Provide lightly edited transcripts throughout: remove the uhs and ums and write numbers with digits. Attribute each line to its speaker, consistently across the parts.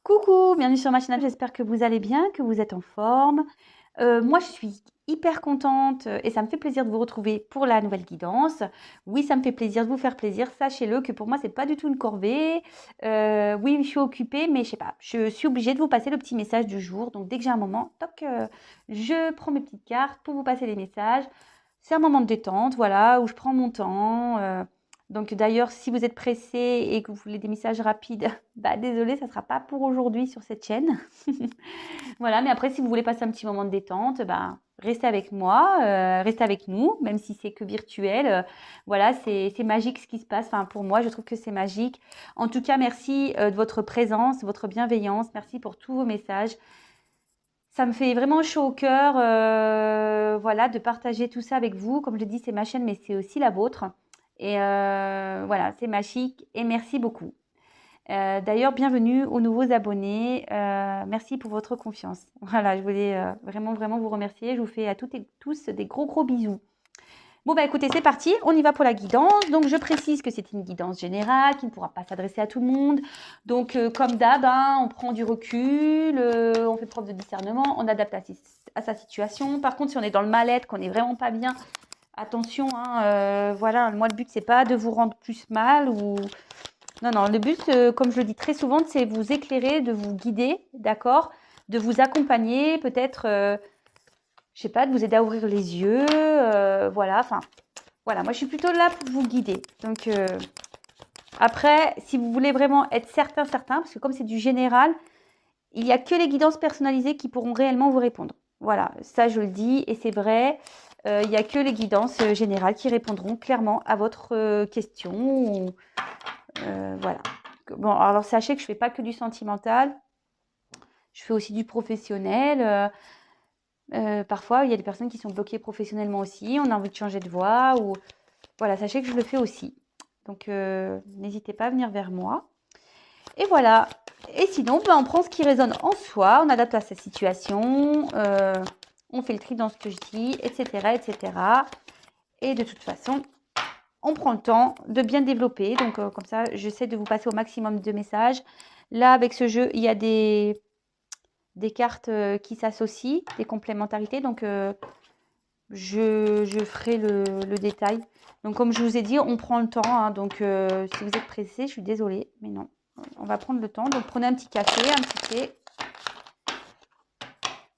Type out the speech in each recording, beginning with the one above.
Speaker 1: Coucou, bienvenue sur ma chaîne, j'espère que vous allez bien, que vous êtes en forme. Moi, je suis hyper contente et ça me fait plaisir de vous retrouver pour la nouvelle guidance. Oui, ça me fait plaisir de vous faire plaisir. Sachez-le que pour moi, c'est pas du tout une corvée. Oui, je suis occupée, mais je sais pas, je suis obligée de vous passer le petit message du jour. Donc, dès que j'ai un moment, toc, je prends mes petites cartes pour vous passer les messages. C'est un moment de détente, voilà, où je prends mon temps. Donc d'ailleurs, si vous êtes pressé et que vous voulez des messages rapides, bah désolé, ça ne sera pas pour aujourd'hui sur cette chaîne. Voilà, mais après, si vous voulez passer un petit moment de détente, bah, restez avec moi, restez avec nous, même si c'est que virtuel. Voilà, c'est magique ce qui se passe. Enfin, pour moi, je trouve que c'est magique. En tout cas, merci de votre présence, votre bienveillance. Merci pour tous vos messages. Ça me fait vraiment chaud au cœur, voilà, de partager tout ça avec vous. Comme je dis, c'est ma chaîne, mais c'est aussi la vôtre. Et voilà, c'est magique et merci beaucoup. D'ailleurs, bienvenue aux nouveaux abonnés. Merci pour votre confiance. Voilà, je voulais vraiment, vraiment vous remercier. Je vous fais à toutes et tous des gros, gros bisous. Bon, bah écoutez, c'est parti. On y va pour la guidance. Donc, je précise que c'est une guidance générale qui ne pourra pas s'adresser à tout le monde. Donc, comme d'hab, hein, on prend du recul, on fait preuve de discernement, on adapte à sa situation. Par contre, si on est dans le mal-être, qu'on n'est vraiment pas bien, attention, hein, voilà, moi, le but, c'est pas de vous rendre plus mal ou... Non, non, le but, comme je le dis très souvent, c'est vous éclairer, de vous guider, d'accord? De vous accompagner, peut-être, je sais pas, de vous aider à ouvrir les yeux, voilà, enfin, voilà, moi je suis plutôt là pour vous guider. Donc, après, si vous voulez vraiment être certain, parce que comme c'est du général, il n'y a que les guidances personnalisées qui pourront réellement vous répondre. Voilà, ça je le dis et c'est vrai. Il n'y a que les guidances générales qui répondront clairement à votre question. Voilà. Bon, alors sachez que je ne fais pas que du sentimental. Je fais aussi du professionnel. Parfois, il y a des personnes qui sont bloquées professionnellement aussi. On a envie de changer de voie. Ou... Voilà, sachez que je le fais aussi. Donc, n'hésitez pas à venir vers moi. Et voilà. Et sinon, ben, on prend ce qui résonne en soi. On adapte à sa situation. On fait le tri dans ce que je dis, etc., etc. Et de toute façon, on prend le temps de bien développer. Donc, comme ça, j'essaie de vous passer au maximum de messages. Là, avec ce jeu, il y a des cartes qui s'associent, des complémentarités. Donc, je ferai le détail. Donc, comme je vous ai dit, on prend le temps. Hein, donc, si vous êtes pressé, je suis désolée, mais non. On va prendre le temps. Donc, prenez un petit café, un petit thé.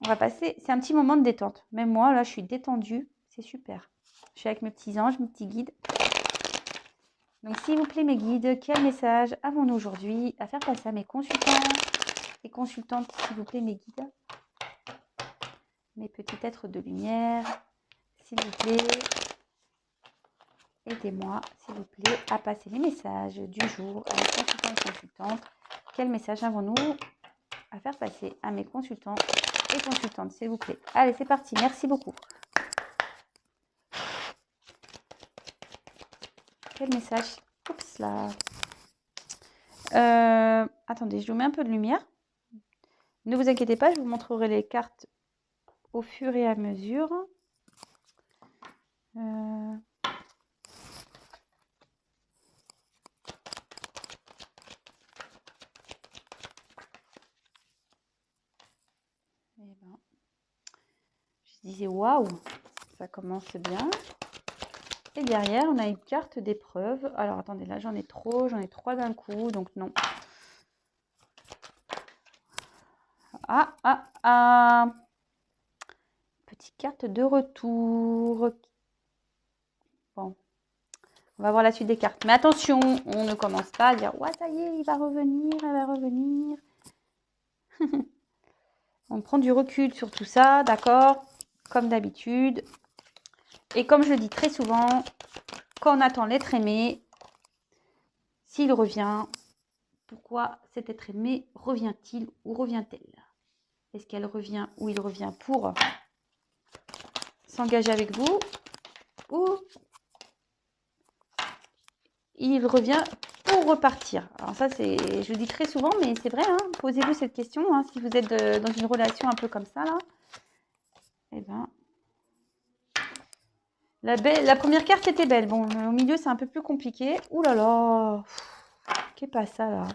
Speaker 1: On va passer. C'est un petit moment de détente. Même moi, là, je suis détendue. C'est super. Je suis avec mes petits anges, mes petits guides. Donc, s'il vous plaît, mes guides, quel message avons-nous aujourd'hui à faire passer à mes consultants et consultantes, s'il vous plaît, mes guides, mes petits êtres de lumière, s'il vous plaît, aidez-moi, s'il vous plaît, à passer les messages du jour à mes consultants et consultantes. Quel message avons-nous à faire passer à mes consultants et consultantes, s'il vous plaît? Allez, c'est parti. Merci beaucoup. Quel message? Oups là. Attendez, je vous mets un peu de lumière. Ne vous inquiétez pas, je vous montrerai les cartes au fur et à mesure. Eh ben, je disais waouh, ça commence bien. Et derrière, on a une carte d'épreuve. Alors attendez, là j'en ai trop, j'en ai trois d'un coup, donc non. Petite carte de retour. Bon, on va voir la suite des cartes. Mais attention, on ne commence pas à dire ouais, ça y est, il va revenir, elle va revenir. On prend du recul sur tout ça, d'accord? Comme d'habitude. Et comme je le dis très souvent, quand on attend l'être aimé, s'il revient, pourquoi cet être aimé revient-il ou revient-elle? Est-ce qu'elle revient ou il revient pour s'engager avec vous ou il revient pour repartir? Alors ça, je le dis très souvent, mais c'est vrai, hein, posez-vous cette question. Hein, si vous êtes dans une relation un peu comme ça, là, eh ben, la première carte était belle. Bon, au milieu, c'est un peu plus compliqué. Ouh là là, qu'est pas ça, là?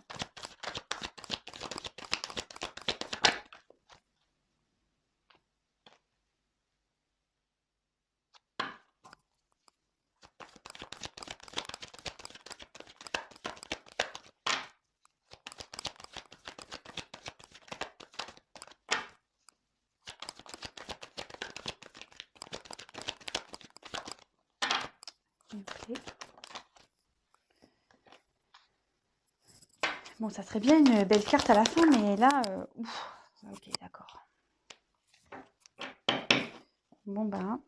Speaker 1: Bon, ça serait bien une belle carte à la fin, mais là, ouf. Ok, d'accord. Bon, bah.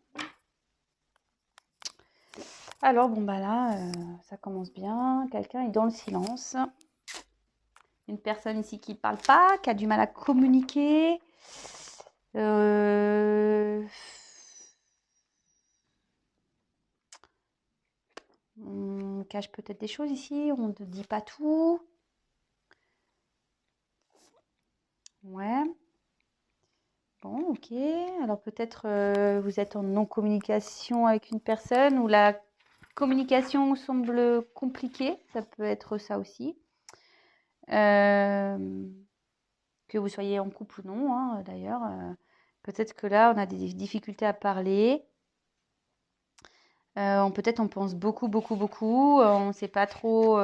Speaker 1: Alors, bon, bah là, ça commence bien. Quelqu'un est dans le silence. Une personne ici qui ne parle pas, qui a du mal à communiquer. On cache peut-être des choses ici, on ne dit pas tout. Ouais. Bon, ok. Alors peut-être vous êtes en non-communication avec une personne ou la communication semble compliquée. Ça peut être ça aussi. Que vous soyez en couple ou non, hein, d'ailleurs. Peut-être que là, on a des difficultés à parler. Peut-être on pense beaucoup, beaucoup, beaucoup. On ne sait pas trop.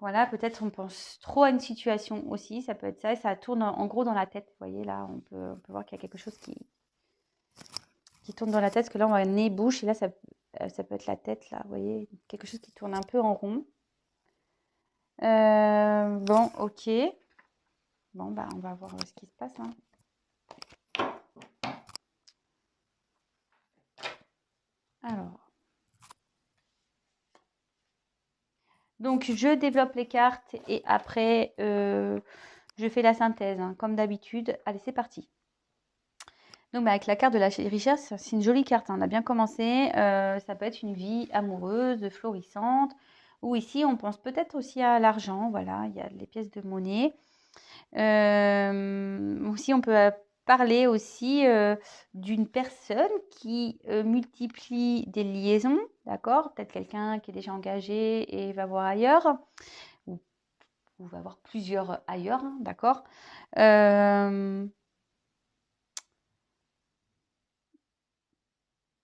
Speaker 1: Voilà, peut-être on pense trop à une situation aussi. Ça peut être ça et ça tourne en gros dans la tête. Vous voyez, là, on peut voir qu'il y a quelque chose qui tourne dans la tête. Parce que là, on voit nez, bouche. Et là, ça peut être la tête, là. Vous voyez, quelque chose qui tourne un peu en rond. Bon, ok. Bon, bah, on va voir ce qui se passe. Hein. Alors. Donc, je développe les cartes et après, je fais la synthèse, hein, comme d'habitude. Allez, c'est parti. Donc, bah, avec la carte de la richesse, c'est une jolie carte. Hein, on a bien commencé. Ça peut être une vie amoureuse, florissante. Ou ici, on pense peut-être aussi à l'argent. Voilà, il y a les pièces de monnaie. Aussi, on peut parler aussi d'une personne qui multiplie des liaisons, d'accord? Peut-être quelqu'un qui est déjà engagé et va voir ailleurs, ou va voir plusieurs ailleurs, hein, d'accord?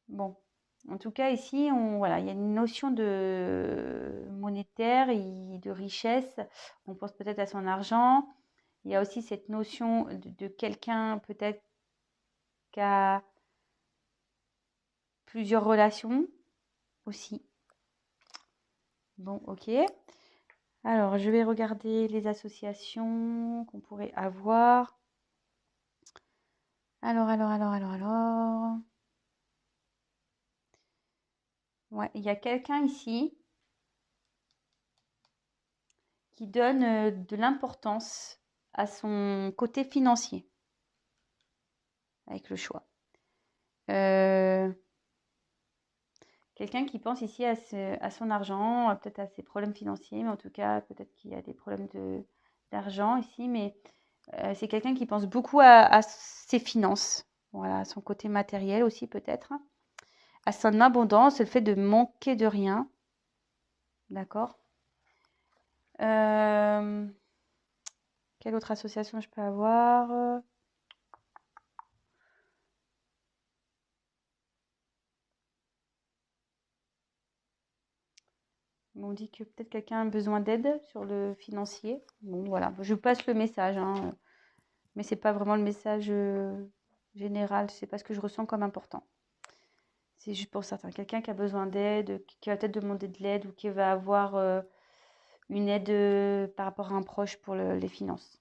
Speaker 1: Bon, en tout cas ici, voilà, il y a une notion de monétaire et de richesse. On pense peut-être à son argent. Il y a aussi cette notion de quelqu'un peut-être qui a plusieurs relations aussi. Bon, ok. Alors, je vais regarder les associations qu'on pourrait avoir. Alors. Ouais, il y a quelqu'un ici qui donne de l'importance à son côté financier avec le choix. Quelqu'un qui pense ici à son argent, peut-être à ses problèmes financiers, mais en tout cas, peut-être qu'il y a des problèmes d'argent ici, mais c'est quelqu'un qui pense beaucoup à ses finances, voilà, à son côté matériel aussi peut-être, à son abondance, le fait de manquer de rien, d'accord. Quelle autre association je peux avoir? On dit que peut-être quelqu'un a besoin d'aide sur le financier. Bon, voilà, je passe le message, hein, mais c'est pas vraiment le message général, c'est pas ce que je ressens comme important. C'est juste pour certains. Quelqu'un qui a besoin d'aide, qui va peut-être demander de l'aide ou qui va avoir une aide par rapport à un proche pour les finances.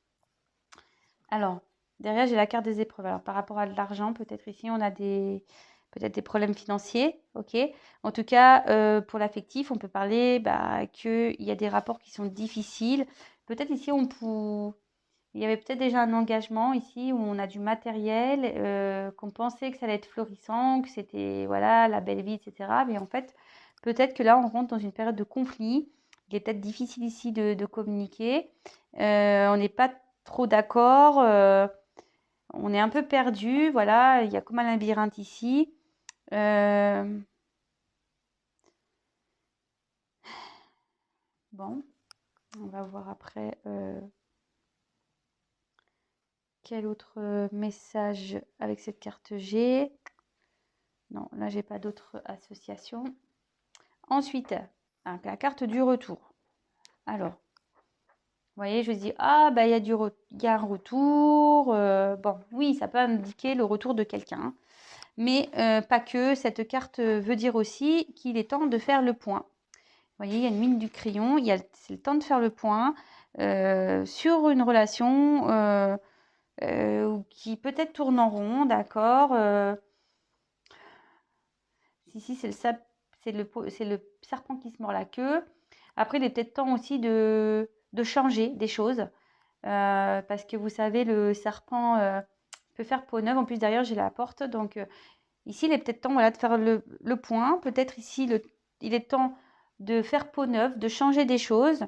Speaker 1: Alors, derrière, j'ai la carte des épreuves. Alors, par rapport à de l'argent, peut-être ici, on a peut-être des problèmes financiers, ok. En tout cas, pour l'affectif, on peut parler qu'il y a des rapports qui sont difficiles. Peut-être ici, il y avait peut-être déjà un engagement ici où on a du matériel, qu'on pensait que ça allait être florissant, que c'était voilà la belle vie, etc. Mais en fait, peut-être que là, on rentre dans une période de conflit. Il est peut-être difficile ici de communiquer. On n'est pas trop d'accord. On est un peu perdu. Voilà, il y a comme un labyrinthe ici. Bon, on va voir après. Quel autre message avec cette carte j'ai? Non, là, j'ai pas d'autres associations. Ensuite, la carte du retour. Alors, vous voyez, je vous dis, ah, bah, il y a un retour. Bon, oui, ça peut indiquer le retour de quelqu'un. Mais pas que. Cette carte veut dire aussi qu'il est temps de faire le point. voyez, il y a une mine du crayon. C'est le temps de faire le point sur une relation qui peut-être tourne en rond, d'accord. Ici, c'est le serpent qui se mord la queue. Après, il est peut-être temps aussi de changer des choses. Parce que vous savez, le serpent peut faire peau neuve. En plus, derrière, j'ai la porte. Donc, ici, il est peut-être temps voilà, de faire le point. Peut-être ici, il est temps de faire peau neuve, de changer des choses.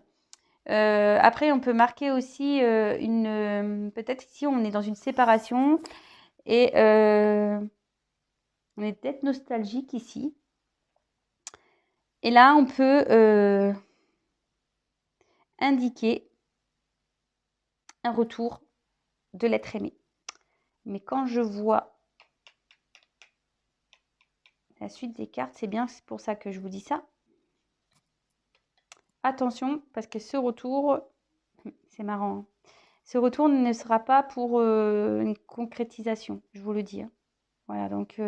Speaker 1: Après, on peut marquer aussi peut-être ici, on est dans une séparation. Et on est peut-être nostalgique ici. Et là, on peut indiquer un retour de l'être aimé. Mais quand je vois la suite des cartes, c'est bien pour ça que je vous dis ça. Attention, parce que ce retour, c'est marrant, hein. Ce retour ne sera pas pour une concrétisation, je vous le dis, hein. Voilà, donc...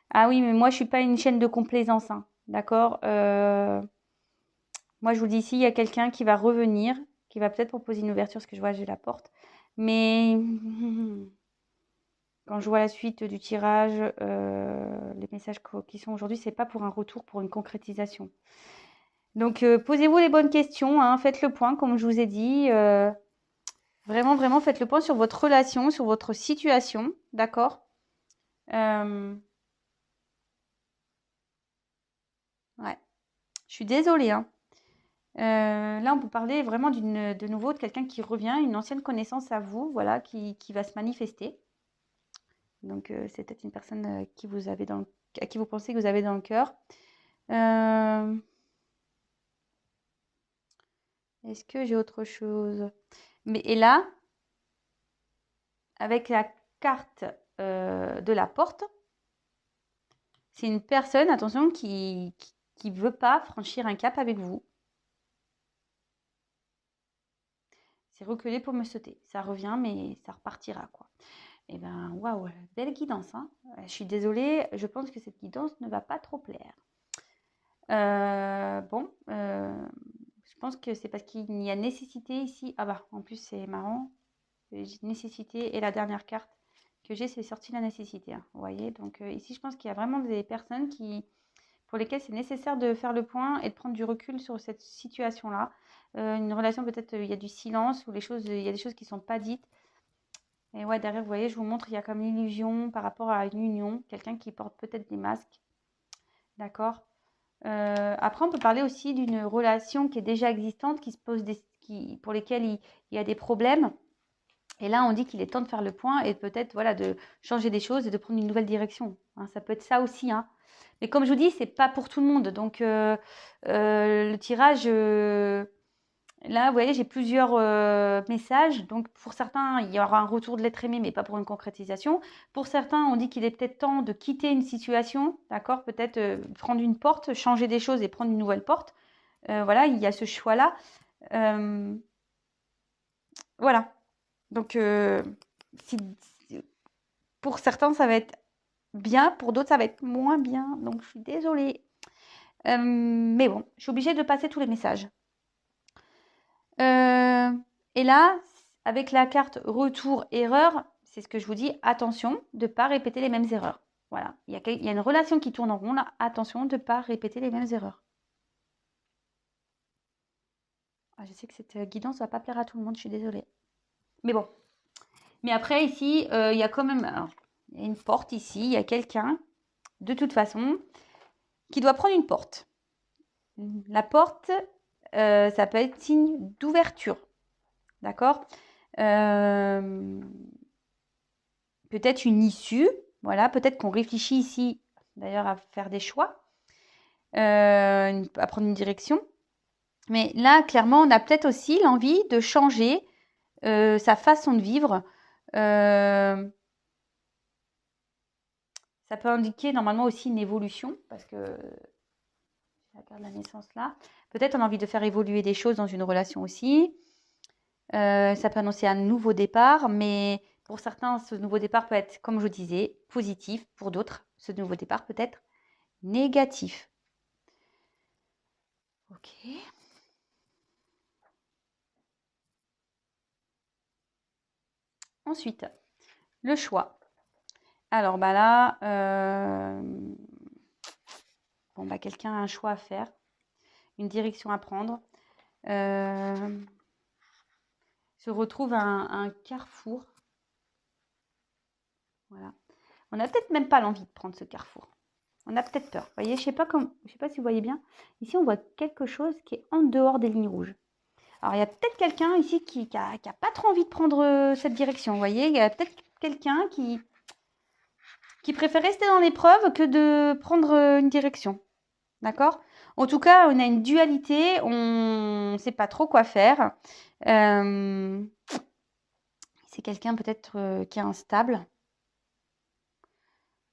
Speaker 1: ah oui, mais moi, je suis pas une chaîne de complaisance, hein, d'accord. Moi, je vous dis ici, il y a quelqu'un qui va revenir, qui va peut-être proposer une ouverture, parce que je vois, j'ai la porte. Mais quand je vois la suite du tirage, les messages qui sont aujourd'hui, c'est pas pour un retour, pour une concrétisation. Donc, posez-vous les bonnes questions, hein, faites le point, comme je vous ai dit. Vraiment, vraiment, faites le point sur votre relation, sur votre situation, d'accord. Ouais, je suis désolée, hein. Là, on peut parler vraiment de nouveau de quelqu'un qui revient, une ancienne connaissance à vous, voilà, qui va se manifester. Donc, c'est peut-être une personne à qui vous pensez que vous avez dans le cœur. Est-ce que j'ai autre chose? Et là, avec la carte de la porte, c'est une personne, attention, qui veut pas franchir un cap avec vous. C'est reculer pour me sauter. Ça revient, mais ça repartira, quoi. Eh ben, waouh, belle guidance, hein. Je suis désolée, je pense que cette guidance ne va pas trop plaire. Bon, je pense que c'est parce qu'il y a nécessité ici. Ah bah, en plus, c'est marrant. Nécessité et la dernière carte que j'ai, c'est sortie de la nécessité, hein, vous voyez. Donc, ici, je pense qu'il y a vraiment des personnes pour lesquelles c'est nécessaire de faire le point et de prendre du recul sur cette situation-là. Une relation, peut-être, il y a du silence ou il y a des choses qui ne sont pas dites. Et ouais, derrière, vous voyez, je vous montre, il y a comme l'illusion par rapport à une union, quelqu'un qui porte peut-être des masques, d'accord. Après, on peut parler aussi d'une relation qui est déjà existante, pour lesquelles il y a des problèmes. Et là, on dit qu'il est temps de faire le point et peut-être voilà, de changer des choses et de prendre une nouvelle direction, hein. Ça peut être ça aussi, hein. Mais comme je vous dis, c'est pas pour tout le monde. Donc, le tirage, là, vous voyez, j'ai plusieurs messages. Donc, pour certains, il y aura un retour de l'être aimé, mais pas pour une concrétisation. Pour certains, on dit qu'il est peut-être temps de quitter une situation, d'accord. Peut-être prendre une porte, changer des choses et prendre une nouvelle porte. Voilà, il y a ce choix-là. Voilà. Donc, pour certains, ça va être bien, pour d'autres, ça va être moins bien. Donc, je suis désolée. Mais bon, je suis obligée de passer tous les messages. Et là, avec la carte retour erreur, c'est ce que je vous dis, attention de ne pas répéter les mêmes erreurs. Voilà, il y a une relation qui tourne en rond là, attention de ne pas répéter les mêmes erreurs. Ah, je sais que cette guidance ne va pas plaire à tout le monde, je suis désolée. Mais bon. Mais après, ici, il y a quand même il y a une porte ici, il y a quelqu'un, de toute façon, qui doit prendre une porte. La porte, ça peut être signe d'ouverture. D'accord. Peut-être une issue. Voilà, peut-être qu'on réfléchit ici, d'ailleurs, à faire des choix, à prendre une direction. Mais là, clairement, on a peut-être aussi l'envie de changer sa façon de vivre. Ça peut indiquer normalement aussi une évolution, parce que la carte de la naissance là. Peut-être on a envie de faire évoluer des choses dans une relation aussi. Ça peut annoncer un nouveau départ, mais pour certains, ce nouveau départ peut être, comme je disais, positif. Pour d'autres, ce nouveau départ peut être négatif. Ok. Ensuite, le choix. Alors, bah là, bon, bah, quelqu'un a un choix à faire, une direction à prendre. Se retrouve à un carrefour. Voilà. On n'a peut-être même pas l'envie de prendre ce carrefour. On a peut-être peur. Vous voyez, je sais pas si vous voyez bien. Ici, on voit quelque chose qui est en dehors des lignes rouges. Alors, il y a peut-être quelqu'un ici qui a pas trop envie de prendre cette direction. Vous voyez, il y a peut-être quelqu'un qui préfère rester dans l'épreuve que de prendre une direction. D'accord? En tout cas, on a une dualité, on ne sait pas trop quoi faire. C'est quelqu'un peut-être qui est instable.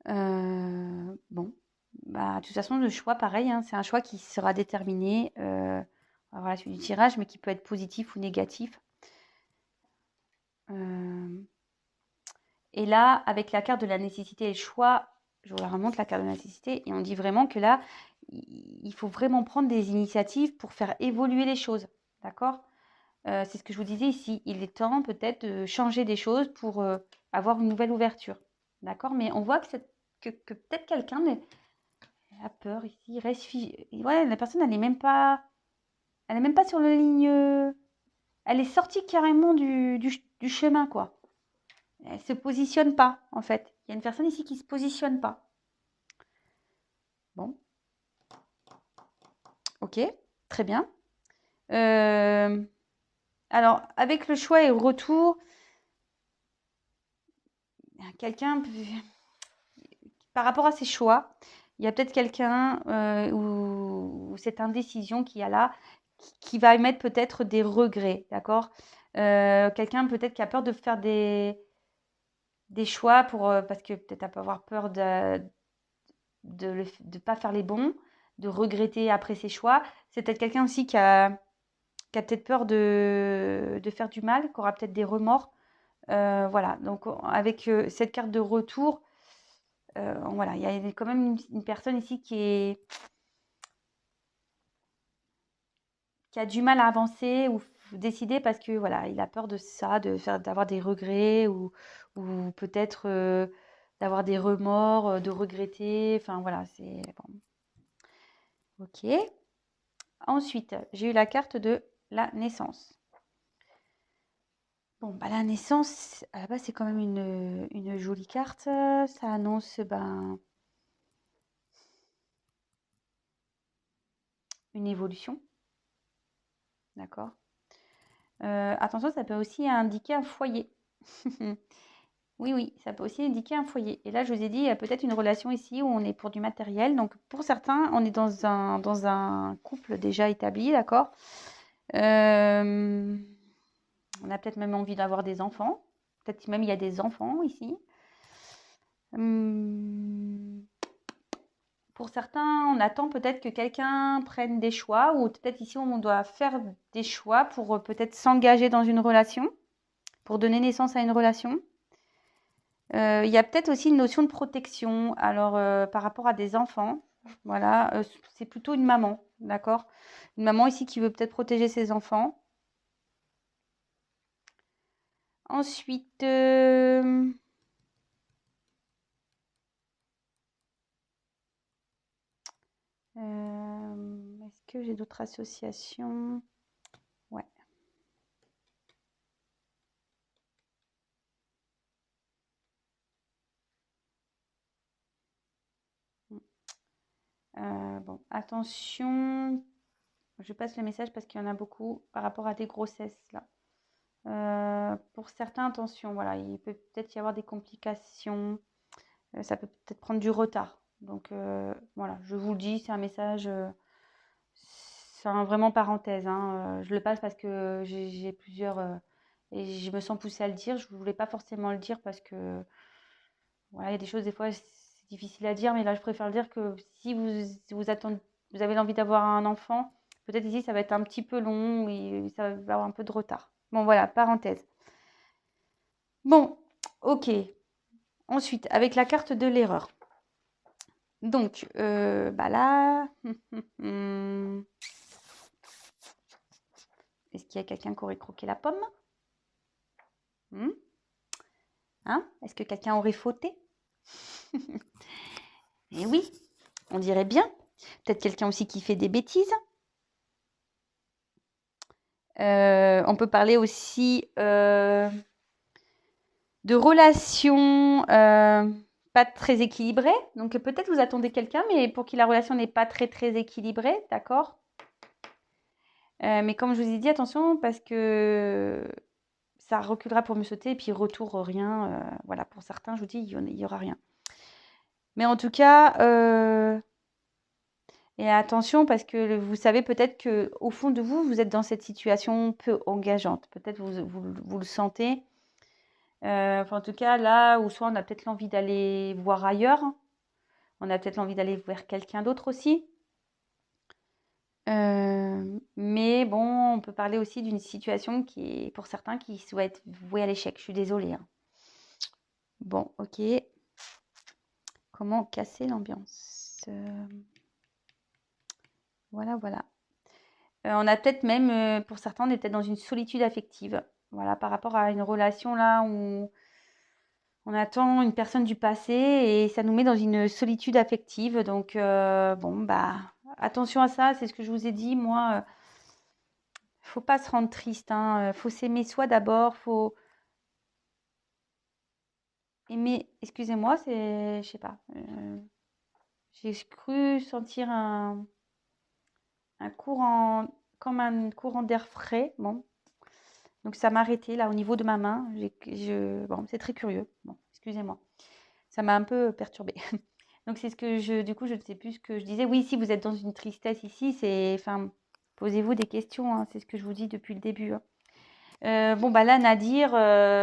Speaker 1: Bon, bah, de toute façon, le choix, pareil, hein, c'est un choix qui sera déterminé à la suite du tirage, mais qui peut être positif ou négatif. Et là, avec la carte de la nécessité et le choix, je vous la remonte, la carte de la nécessité, et on dit vraiment que là, il faut vraiment prendre des initiatives pour faire évoluer les choses. D'accord? C'est ce que je vous disais ici. Il est temps peut-être de changer des choses pour avoir une nouvelle ouverture. D'accord? Mais on voit que peut-être quelqu'un a peur ici. Il reste figé. Ouais, la personne, elle est même pas sur la ligne. Elle est sortie carrément du chemin, quoi. Elle se positionne pas, en fait. Il y a une personne ici qui se positionne pas. Bon, ok, très bien. Alors, avec le choix et le retour, quelqu'un, par rapport à ses choix, il y a peut-être quelqu'un ou cette indécision qu'il y a là qui va émettre peut-être des regrets, d'accord? Quelqu'un peut-être qui a peur de faire des choix parce que peut-être elle peut avoir peur de pas faire les bons, de regretter après ses choix. C'est peut-être quelqu'un aussi qui a peut-être peur de faire du mal, qui aura peut-être des remords. Voilà, donc avec cette carte de retour, voilà, il y a quand même une personne ici qui a du mal à avancer ou décider parce que voilà, il a peur de ça, d'avoir des regrets ou peut-être d'avoir des remords, de regretter. Enfin voilà, c'est bon. Ok. Ensuite, j'ai eu la carte de la naissance. Bon, bah la naissance, à la base, c'est quand même une jolie carte. Ça annonce ben, une évolution. D'accord. Attention, ça peut aussi indiquer un foyer. Oui, oui, ça peut aussi indiquer un foyer. Et là, je vous ai dit, il y a peut-être une relation ici où on est pour du matériel. Donc, pour certains, on est dans un couple déjà établi, d'accord? Euh, on a peut-être même envie d'avoir des enfants. Peut-être même il y a des enfants ici. Hum, Pour certains, on attend peut-être que quelqu'un prenne des choix ou peut-être ici, on doit faire des choix pour peut-être s'engager dans une relation, pour donner naissance à une relation. Il y a peut-être aussi une notion de protection. Alors, par rapport à des enfants, voilà, c'est plutôt une maman, d'accord? Une maman ici qui veut peut-être protéger ses enfants. Ensuite, est-ce que j'ai d'autres associations? Ouais. Bon, attention, je passe le message parce qu'il y en a beaucoup par rapport à des grossesses là. Pour certains, attention, voilà, il peut peut-être y avoir des complications, ça peut peut-être prendre du retard. Donc voilà, je vous le dis, c'est un message, c'est vraiment parenthèse, hein, je le passe parce que j'ai plusieurs et je me sens poussée à le dire. Je ne voulais pas forcément le dire parce que voilà, il y a des choses des fois c'est difficile à dire, mais là je préfère le dire que si vous attendez, vous avez envie d'avoir un enfant, peut-être ici ça va être un petit peu long et ça va avoir un peu de retard. Bon voilà, parenthèse. Bon, ok. Ensuite, avec la carte de l'erreur. Donc, bah là, Est-ce qu'il y a quelqu'un qui aurait croqué la pomme? Hein? Est-ce que quelqu'un aurait fauté? Eh oui, on dirait bien. Peut-être quelqu'un aussi qui fait des bêtises. On peut parler aussi de relations pas très équilibrées. Donc peut-être vous attendez quelqu'un, mais pour qui la relation n'est pas très très équilibrée, d'accord? Mais comme je vous ai dit, attention parce que ça reculera pour mieux sauter et puis retour rien. Voilà, pour certains, je vous dis, il n'y aura rien. Mais en tout cas, et attention parce que vous savez peut-être qu'au fond de vous, vous êtes dans cette situation peu engageante. Peut-être vous le sentez. En tout cas, là où soit on a peut-être l'envie d'aller voir ailleurs, on a peut-être l'envie d'aller vers quelqu'un d'autre aussi. Mais bon, on peut parler aussi d'une situation qui est, pour certains, qui souhaitent être vouée à l'échec. Je suis désolée. Bon, ok. Comment casser l'ambiance? Voilà, voilà. On a peut-être même, pour certains, on est peut-être dans une solitude affective. Voilà, par rapport à une relation là où on attend une personne du passé et ça nous met dans une solitude affective. Donc, bon, bah, attention à ça, c'est ce que je vous ai dit. Moi, faut pas se rendre triste, hein. Faut s'aimer soi d'abord, faut aimer. Excusez-moi, je sais pas. J'ai cru sentir un courant, comme un courant d'air frais. Bon, donc ça m'a arrêté là au niveau de ma main. Bon, c'est très curieux. Bon, excusez-moi. Ça m'a un peu perturbée. Donc c'est ce que du coup, je ne sais plus ce que je disais. Oui, si vous êtes dans une tristesse ici, posez-vous des questions, hein. C'est ce que je vous dis depuis le début, hein. Bon, bah là, Nadir,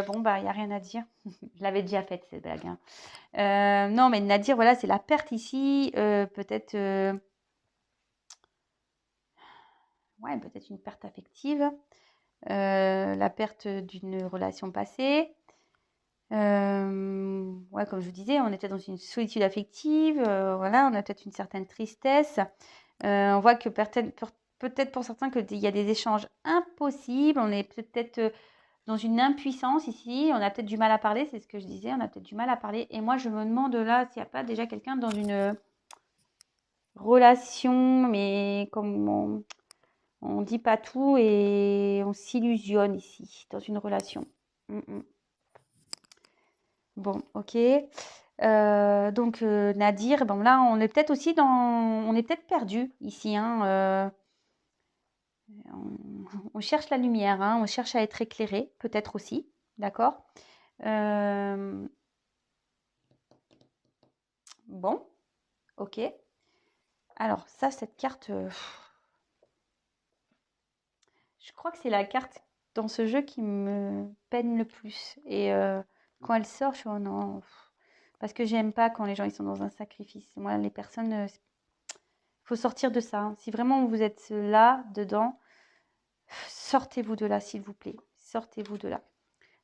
Speaker 1: bon, bah, il n'y a rien à dire. Je l'avais déjà faite, cette blague, hein. Non, mais Nadir, voilà, c'est la perte ici. Peut-être peut-être une perte affective. La perte d'une relation passée. Ouais, comme je vous disais, on était dans une solitude affective. Voilà, on a peut-être une certaine tristesse. On voit que peut-être pour certains qu'il y a des échanges impossibles. On est peut-être dans une impuissance ici. On a peut-être du mal à parler, c'est ce que je disais. On a peut-être du mal à parler. Et moi, je me demande là s'il n'y a pas déjà quelqu'un dans une relation, mais comme on dit pas tout et on s'illusionne ici, dans une relation. Bon, ok. Donc Nadir, bon là on est peut-être aussi on est peut-être perdu ici, hein. On cherche la lumière, hein, on cherche à être éclairé, peut-être aussi, d'accord. Bon, ok. Alors ça, cette carte, je crois que c'est la carte dans ce jeu qui me peine le plus. Et quand elle sort, je suis oh non, parce que j'aime pas quand les gens ils sont dans un sacrifice. Moi, les personnes, faut sortir de ça, hein. Si vraiment vous êtes là dedans, sortez-vous de là, s'il vous plaît. Sortez-vous de là.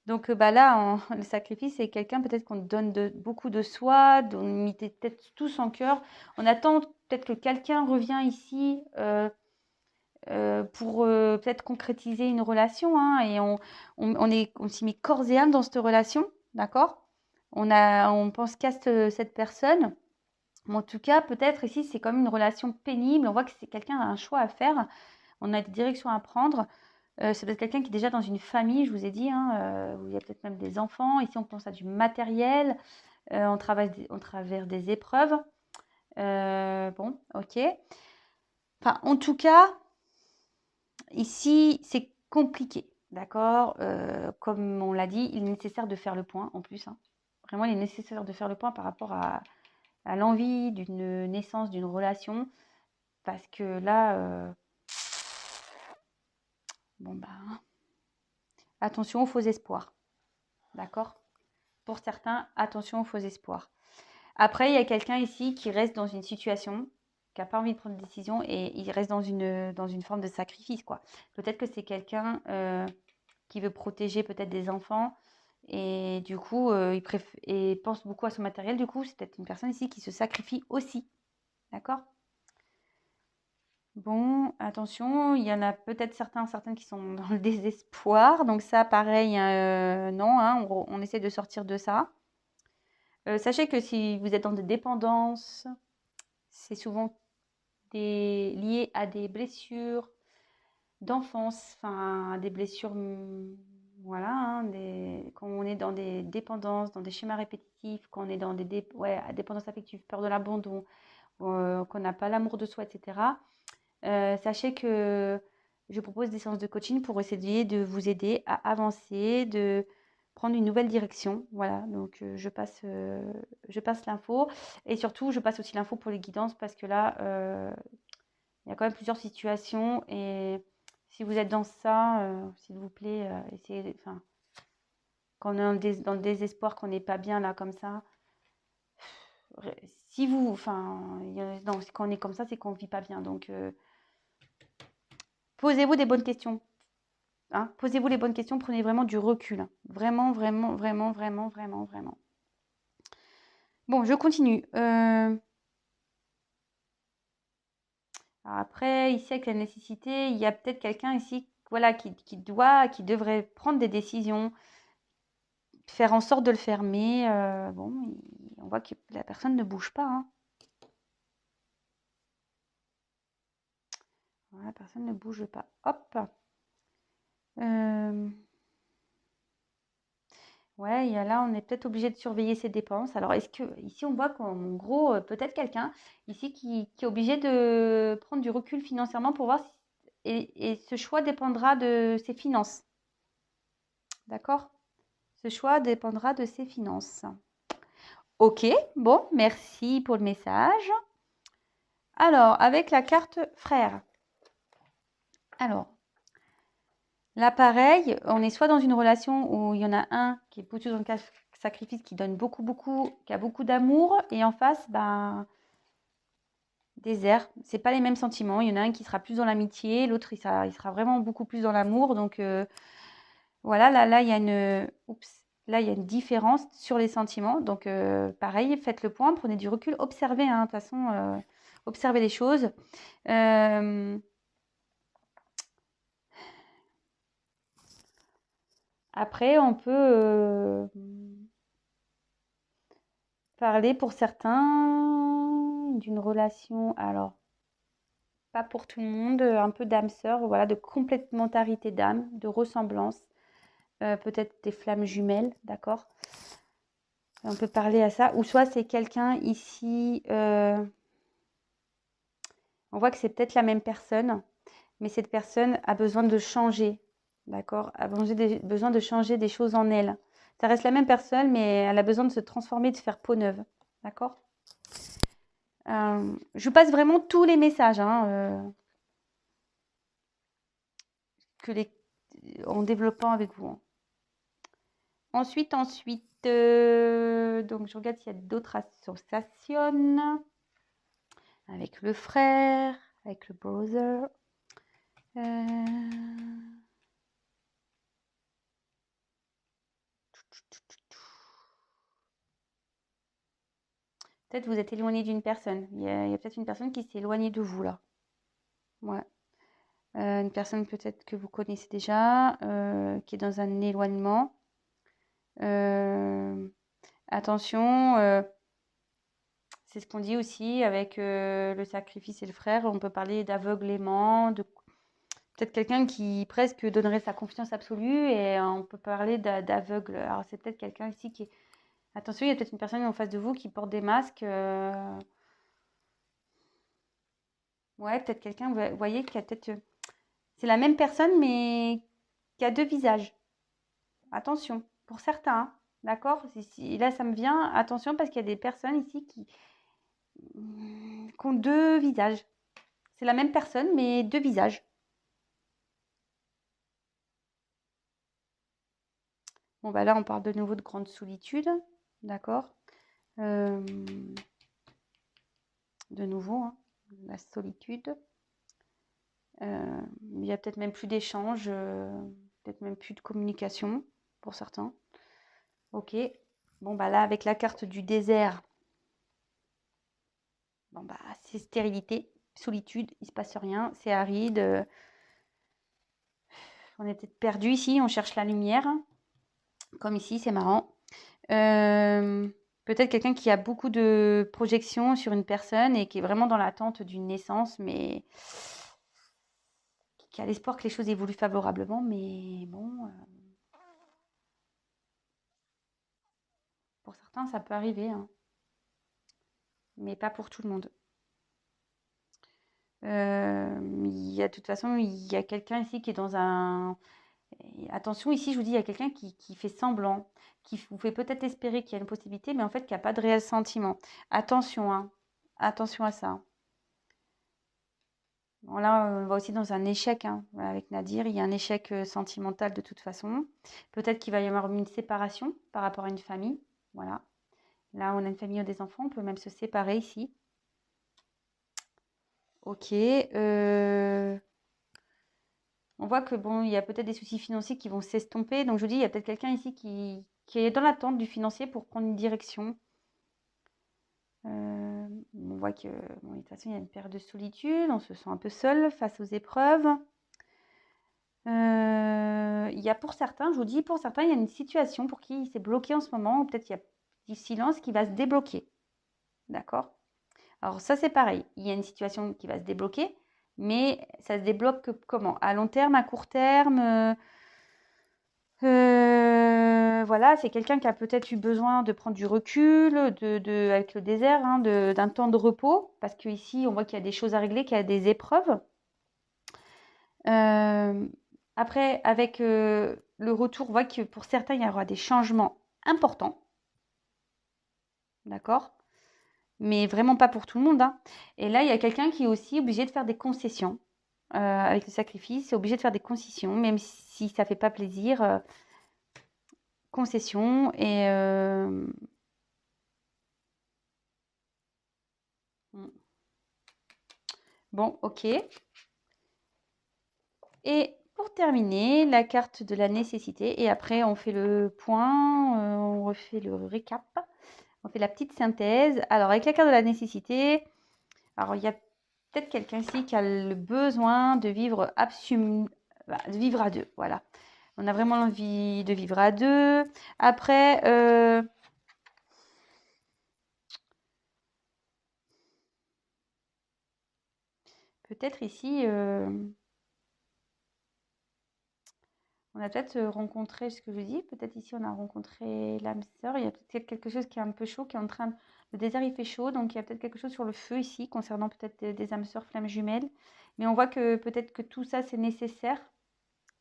Speaker 1: Donc bah là, le sacrifice, c'est quelqu'un peut-être qu'on donne beaucoup de soi, on met peut-être tout son cœur. On attend peut-être que quelqu'un revient ici pour peut-être concrétiser une relation, hein, et on s'y met corps et âme dans cette relation, d'accord? On pense qu'à cette personne. Mais en tout cas, peut-être ici, c'est comme une relation pénible. On voit que c'est quelqu'un qui a un choix à faire. On a des directions à prendre. C'est peut-être quelqu'un qui est déjà dans une famille, je vous ai dit, hein, où il y a peut-être même des enfants. Ici, on pense à du matériel. On traverse des épreuves. Bon, ok. Enfin, en tout cas, ici, c'est compliqué, d'accord? Comme on l'a dit, il est nécessaire de faire le point en plus, hein. Vraiment, il est nécessaire de faire le point par rapport à l'envie d'une naissance, d'une relation. Parce que là, bon bah, attention aux faux espoirs, d'accord? Pour certains, attention aux faux espoirs. Après, il y a quelqu'un ici qui reste dans une situation, qui n'a pas envie de prendre de décision et il reste dans une forme de sacrifice, quoi. Peut-être que c'est quelqu'un qui veut protéger peut-être des enfants et du coup, il pense beaucoup à son matériel. Du coup, c'est peut-être une personne ici qui se sacrifie aussi, d'accord? Bon, attention, il y en a peut-être certaines qui sont dans le désespoir. Donc ça, pareil, non, hein, on essaie de sortir de ça. Sachez que si vous êtes dans des dépendances, c'est souvent lié à des blessures d'enfance, enfin, des blessures, voilà, hein, quand on est dans des dépendances, dans des schémas répétitifs, quand on est dans ouais, dépendance affective, peur de l'abandon, qu'on n'a pas l'amour de soi, etc. Sachez que je propose des séances de coaching pour essayer de vous aider à avancer, de prendre une nouvelle direction. Voilà, donc je passe l'info et surtout je passe aussi l'info pour les guidances parce que là, il y a quand même plusieurs situations et si vous êtes dans ça, s'il vous plaît, essayez, enfin, quand on est dans le désespoir, qu'on n'est pas bien là comme ça, si vous, enfin, non, quand on est comme ça, c'est qu'on ne vit pas bien. Donc, posez-vous des bonnes questions. Hein. Posez-vous les bonnes questions, prenez vraiment du recul. Hein. Vraiment, vraiment, vraiment, vraiment, vraiment, vraiment. Bon, je continue. Après, ici, avec la nécessité, il y a peut-être quelqu'un ici voilà, qui devrait prendre des décisions, faire en sorte de le faire. Mais bon, on voit que la personne ne bouge pas. Hein. Voilà, la personne ne bouge pas. Hop. Ouais, là, on est peut-être obligé de surveiller ses dépenses. Alors, est-ce que ici, on voit qu'en gros, peut-être quelqu'un ici qui est obligé de prendre du recul financièrement pour voir si, et ce choix dépendra de ses finances. D'accord? Ce choix dépendra de ses finances. Ok, bon, merci pour le message. Alors, avec la carte frère. Alors, là, pareil, on est soit dans une relation où il y en a un qui est plutôt dans le sacrifice, qui donne beaucoup, beaucoup, qui a beaucoup d'amour, et en face, ben, désert. C'est pas les mêmes sentiments. Il y en a un qui sera plus dans l'amitié, l'autre, il sera vraiment beaucoup plus dans l'amour. Donc, voilà, là, il y a là, il y a une différence sur les sentiments. Donc, pareil, faites le point, prenez du recul, observez, hein, de toute façon, observez les choses. Après, on peut parler pour certains d'une relation, alors pas pour tout le monde, un peu d'âme sœur, voilà, de complémentarité d'âme, de ressemblance, peut-être des flammes jumelles, d'accord? On peut parler à ça. Ou soit c'est quelqu'un ici, on voit que c'est peut-être la même personne, mais cette personne a besoin de changer, d'accord? A besoin de changer des choses en elle. Ça reste la même personne, mais elle a besoin de se transformer, de faire peau neuve, d'accord? Je vous passe vraiment tous les messages, hein, en développant avec vous. Hein. Ensuite, donc je regarde s'il y a d'autres associations. Avec le frère, avec le brother. Peut-être vous êtes éloigné d'une personne. Il y a peut-être une personne qui s'est éloignée de vous là. Ouais. Une personne peut-être que vous connaissez déjà, qui est dans un éloignement. Attention, c'est ce qu'on dit aussi avec le sacrifice et le frère. On peut parler d'aveuglement, de peut-être quelqu'un qui presque donnerait sa confiance absolue et on peut parler d'aveugle. Alors c'est peut-être quelqu'un ici qui est... Attention, il y a peut-être une personne en face de vous qui porte des masques. Ouais, peut-être quelqu'un, vous voyez, qui a peut-être... C'est la même personne mais qui a deux visages. Attention, pour certains, hein, d'accord? Là, ça me vient, attention parce qu'il y a des personnes ici qui ont deux visages. C'est la même personne mais deux visages. Bon, bah là, on parle de nouveau de grande solitude, d'accord? De nouveau, hein, la solitude. Il y a peut-être même plus d'échanges, peut-être même plus de communication pour certains. Ok. Bon, bah là, avec la carte du désert, bon, bah, c'est stérilité. solitude, il se passe rien, c'est aride. On est peut-être perdu ici, on cherche la lumière. Comme ici, c'est marrant. Peut-être quelqu'un qui a beaucoup de projections sur une personne et qui est vraiment dans l'attente d'une naissance, mais qui a l'espoir que les choses évoluent favorablement. Mais bon, pour certains, ça peut arriver, hein, mais pas pour tout le monde. De toute façon, il y a quelqu'un ici qui est dans un... Attention, ici, je vous dis, il y a quelqu'un qui fait semblant, qui vous fait peut-être espérer qu'il y a une possibilité, mais en fait, qui n'a pas de réel sentiment. Attention, hein. Attention à ça. Bon, là, on va aussi dans un échec, hein. Voilà, avec Nadir. Il y a un échec sentimental de toute façon. Peut-être qu'il va y avoir une séparation par rapport à une famille. Voilà. Là, on a une famille ou des enfants. On peut même se séparer ici. Ok. On voit que bon, il y a peut-être des soucis financiers qui vont s'estomper. Donc, je vous dis, il y a peut-être quelqu'un ici qui est dans l'attente du financier pour prendre une direction. On voit que, bon, de toute façon, il y a une période de solitude. On se sent un peu seul face aux épreuves. Il y a pour certains, je vous dis, pour certains, il y a une situation pour qui c'est bloqué en ce moment, ou peut-être il y a du silence qui va se débloquer. D'accord? Alors ça, c'est pareil. Il y a une situation qui va se débloquer, mais ça se débloque comment? À long terme, à court terme voilà, c'est quelqu'un qui a peut-être eu besoin de prendre du recul, avec le désert, hein, d'un temps de repos, parce qu'ici, on voit qu'il y a des choses à régler, qu'il y a des épreuves. Après, avec le retour, on voit que pour certains, il y aura des changements importants. D'accord? Mais vraiment pas pour tout le monde, hein. Et là, il y a quelqu'un qui est aussi obligé de faire des concessions. Avec le sacrifice, c'est obligé de faire des concessions, même si ça ne fait pas plaisir. Concessions et... Bon, ok. Et pour terminer, la carte de la nécessité. Et après, on fait le point, on refait le récap. On fait la petite synthèse. Alors, avec la carte de la nécessité, alors il y a peut-être quelqu'un ici qui a le besoin de vivre de vivre à deux. Voilà. On a vraiment envie de vivre à deux. Après, peut-être ici, on a peut-être rencontré, ce que je dis, peut-être ici on a rencontré l'âme sœur. Il y a peut-être quelque chose qui est un peu chaud, qui est en train de... Le désert il fait chaud, donc il y a peut-être quelque chose sur le feu ici, concernant peut-être des âmes sœurs flammes jumelles. Mais on voit que peut-être que tout ça c'est nécessaire.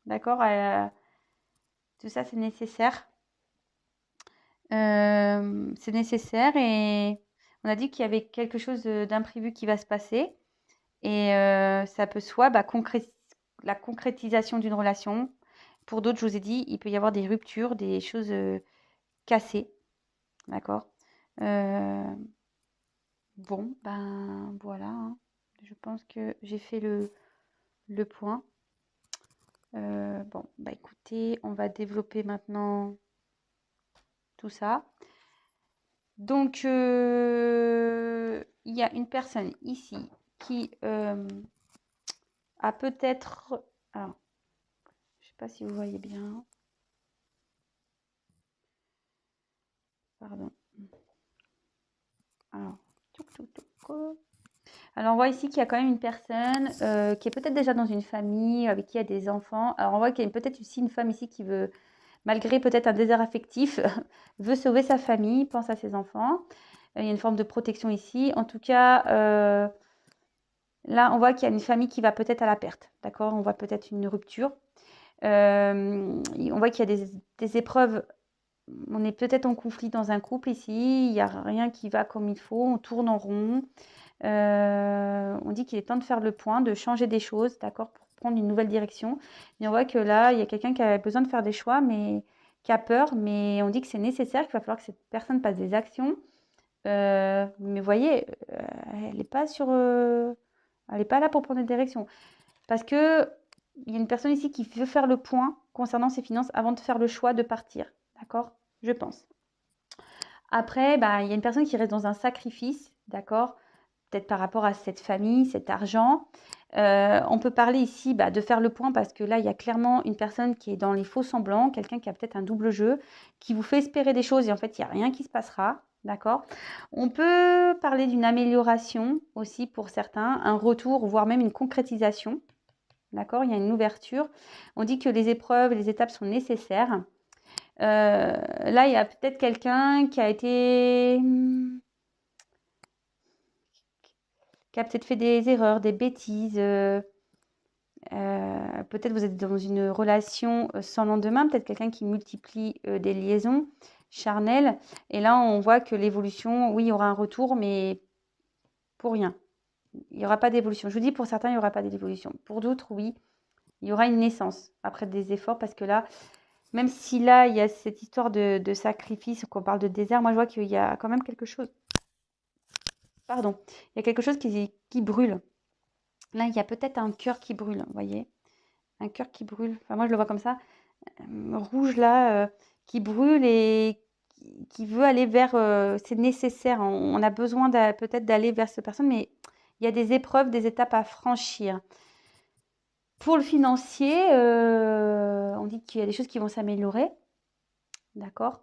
Speaker 1: D'accord? Tout ça c'est nécessaire. C'est nécessaire et on a dit qu'il y avait quelque chose d'imprévu qui va se passer. Et ça peut soit la concrétisation d'une relation. Pour d'autres, je vous ai dit, il peut y avoir des ruptures, des choses cassées. D'accord? Bon, ben voilà, hein. Je pense que j'ai fait le point. Bon, bah écoutez, on va développer maintenant tout ça. Donc, il y a une personne ici qui a peut-être... Alors, je ne sais pas si vous voyez bien. Pardon. Alors, alors, on voit ici qu'il y a quand même une personne qui est peut-être déjà dans une famille, avec qui il y a des enfants. Alors, on voit qu'il y a peut-être aussi une femme ici qui veut, malgré peut-être un désert affectif, veut sauver sa famille, pense à ses enfants. Il y a une forme de protection ici. En tout cas, là, on voit qu'il y a une famille qui va peut-être à la perte. D'accord? On voit peut-être une rupture. On voit qu'il y a des épreuves. On est peut-être en conflit dans un couple ici. Il n'y a rien qui va comme il faut. On tourne en rond. On dit qu'il est temps de faire le point, de changer des choses, d'accord, pour prendre une nouvelle direction. Et on voit que là, il y a quelqu'un qui a besoin de faire des choix, mais qui a peur. Mais on dit que c'est nécessaire, qu'il va falloir que cette personne passe des actions. Mais vous voyez, elle n'est pas elle n'est pas là pour prendre des directions. Parce que il y a une personne ici qui veut faire le point concernant ses finances avant de faire le choix de partir. D'accord? Je pense. Après, bah, il y a une personne qui reste dans un sacrifice. D'accord? peut-être par rapport à cette famille, cet argent. On peut parler ici de faire le point parce que là, il y a clairement une personne qui est dans les faux semblants, quelqu'un qui a peut-être un double jeu, qui vous fait espérer des choses et en fait, il n'y a rien qui se passera. D'accord? On peut parler d'une amélioration aussi pour certains, un retour, voire même une concrétisation. D'accord? Il y a une ouverture. On dit que les épreuves, les étapes sont nécessaires. Là, il y a peut-être quelqu'un qui a été... qui a peut-être fait des erreurs, des bêtises. Peut-être vous êtes dans une relation sans lendemain, peut-être quelqu'un qui multiplie des liaisons charnelles. Et là, on voit que l'évolution, oui, il y aura un retour, mais pour rien. Il n'y aura pas d'évolution. Je vous dis, pour certains, il n'y aura pas d'évolution. Pour d'autres, oui, il y aura une naissance après des efforts, parce que là, même si là, il y a cette histoire de sacrifice, qu'on parle de désert, moi, je vois qu'il y a quand même quelque chose. Pardon. Il y a quelque chose qui brûle. Là, il y a peut-être un cœur qui brûle, vous voyez? Un cœur qui brûle. Enfin, moi, je le vois comme ça. Rouge, là, qui brûle et qui veut aller vers... c'est nécessaire. On a besoin peut-être d'aller vers cette personne, mais il y a des épreuves, des étapes à franchir. Pour le financier, on dit qu'il y a des choses qui vont s'améliorer. D'accord?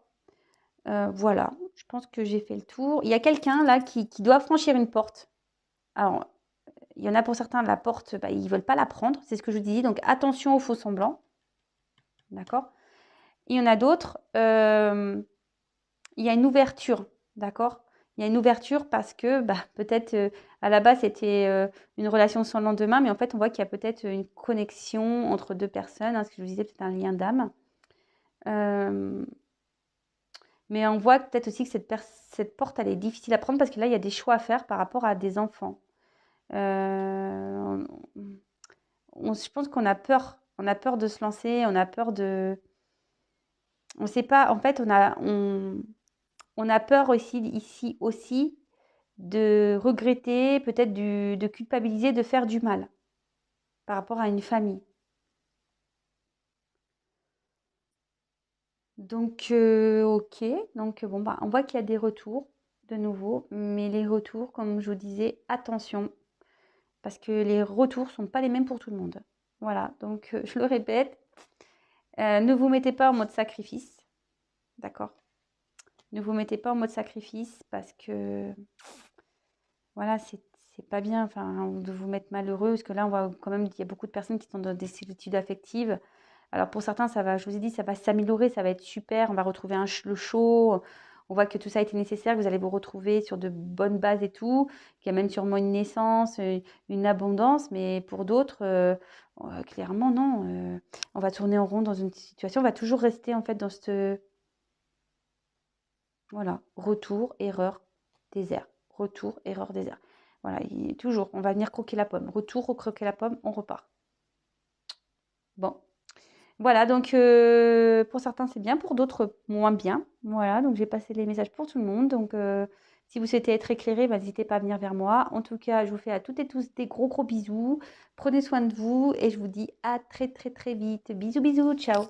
Speaker 1: Voilà, je pense que j'ai fait le tour. Il y a quelqu'un là qui doit franchir une porte. Alors, il y en a pour certains, la porte, ils ne veulent pas la prendre, c'est ce que je vous dis. Donc, attention aux faux semblants. D'accord? Il y en a d'autres, il y a une ouverture. D'accord? Il y a une ouverture parce que peut-être à la base c'était une relation sans lendemain, mais en fait on voit qu'il y a peut-être une connexion entre deux personnes, hein, ce que je vous disais, peut-être un lien d'âme. Mais on voit peut-être aussi que cette porte, elle est difficile à prendre parce que là, il y a des choix à faire par rapport à des enfants. Je pense qu'on a peur. On a peur de se lancer, on a peur de... On ne sait pas, en fait, on a peur aussi, ici aussi de regretter, peut-être de culpabiliser, de faire du mal par rapport à une famille. Donc, ok. Donc, bon, on voit qu'il y a des retours de nouveau, mais les retours, comme je vous disais, attention, parce que les retours ne sont pas les mêmes pour tout le monde. Voilà, donc je le répète, ne vous mettez pas en mode sacrifice, d'accord? Ne vous mettez pas en mode sacrifice parce que, voilà, c'est pas bien, enfin, de vous mettre malheureux, parce que là, on voit quand même qu'il y a beaucoup de personnes qui sont dans des solitudes affectives. Alors pour certains, ça va, je vous ai dit, ça va s'améliorer, ça va être super, on va retrouver le chaud, on voit que tout ça a été nécessaire, que vous allez vous retrouver sur de bonnes bases et tout, qu'il y a même sûrement une naissance, une abondance, mais pour d'autres, clairement non, on va tourner en rond dans une situation, on va toujours rester en fait dans ce, voilà, retour, erreur, désert, retour, erreur, désert. Voilà, toujours, on va venir croquer la pomme, retour, recroquer la pomme, on repart. Bon. Voilà, donc pour certains c'est bien, pour d'autres moins bien. Voilà, donc j'ai passé les messages pour tout le monde. Donc si vous souhaitez être éclairé, n'hésitez pas à venir vers moi. En tout cas, je vous fais à toutes et tous des gros bisous. Prenez soin de vous et je vous dis à très très très vite. Bisous bisous, ciao.